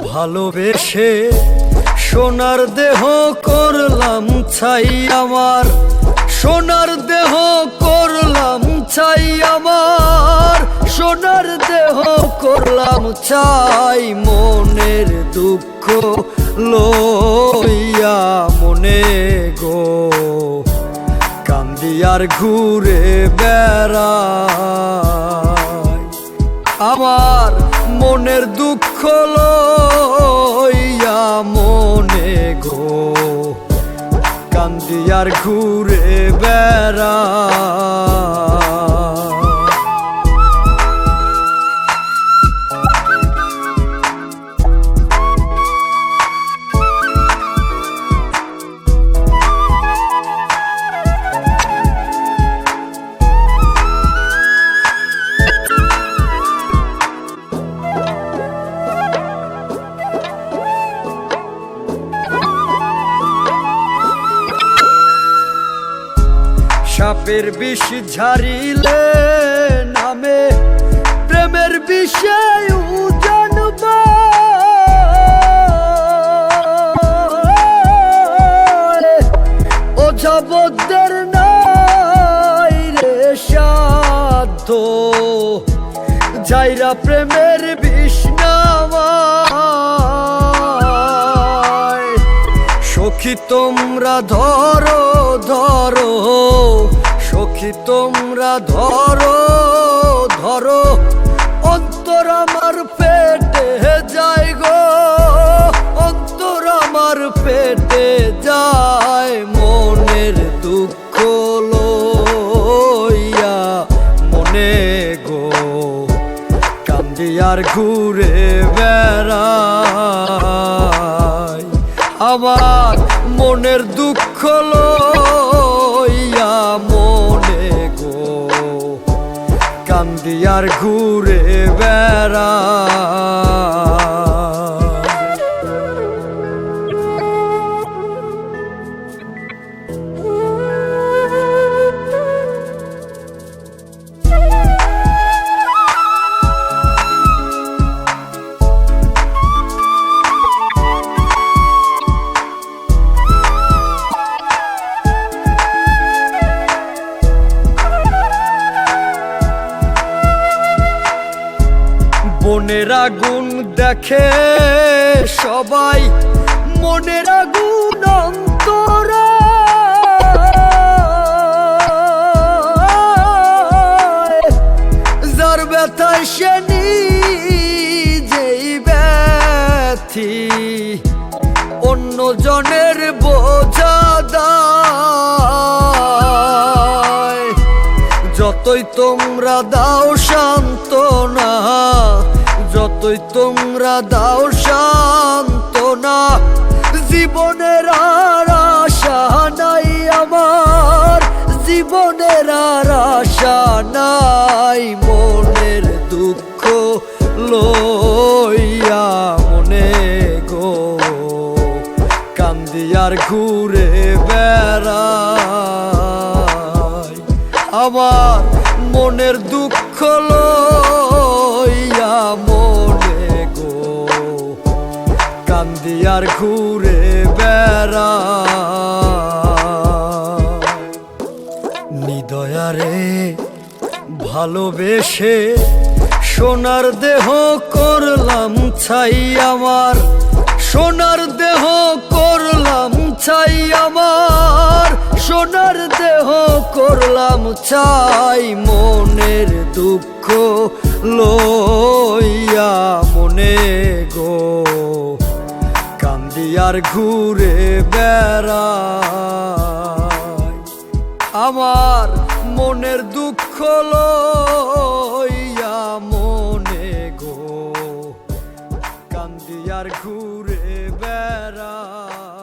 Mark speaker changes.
Speaker 1: ভালোবেসে সোনার দেহ করলাম ছাই আমার, সোনার দেহ করলাম ছাই আমার, সোনার দেহ করলাম ছাই। মনের দুঃখ লইয়া মনে গো কান্দি আর ঘুরে বেড়াই। আমার মনের দুঃখ লইয়া মনে গো কান্দি আর ঘুরে বেড়াই। সাপের বিষ ঝাড়িলে নামে প্রেমের বিষয় জানব, ওঝাবদের নাই রে সাধ্য যাইরা প্রেমের বিষ নামায়। সখী তোমরা ধরো ধরো, সখী তোমরা ধরো ধরো, অন্তর আমার পেটে যায় গো, অন্তর আমার পেটে যায়। মনের দুঃখ লইয়া মনে গো কান্দি আর ঘুরে বেড়াই। আমার মনের দুঃখ লইয়া মনে গো কান্দি আর ঘুরে বেড়াই। মনের আগুন দেখে সবাই, মনের আগুন অন্তরে যার ব্যথায় সে নিজেই ব্যথি, অন্য জনের বোঝা দায়। যতই তোমরা দাও সান্ত্বনা, যতই তোমরা দাও সান্ত্বনা, জীবনের আর আশা নাই আমার, জীবনের আর আশা নাই। মনের দুঃখ লইয়া মনে গো কান্দি আর ঘুরে বেড়াই। আমার মনের দুঃখ লইয়া মনে গো কান্দি আর ঘুরে বেড়াই। নিদয়ারে ভালোবেসে সোনার দেহ করলাম ছাই আমার, সোনার দেহ করলাম ছাই আমার, সোনার দেহ করলাম ছাই। মনের দুঃখ লইয়া মনে গো কান্দি আর ঘুরে বেড়াই। আমার মনের দুঃখ লইয়া মনে গো কান্দি আর ঘুরে বেড়াই।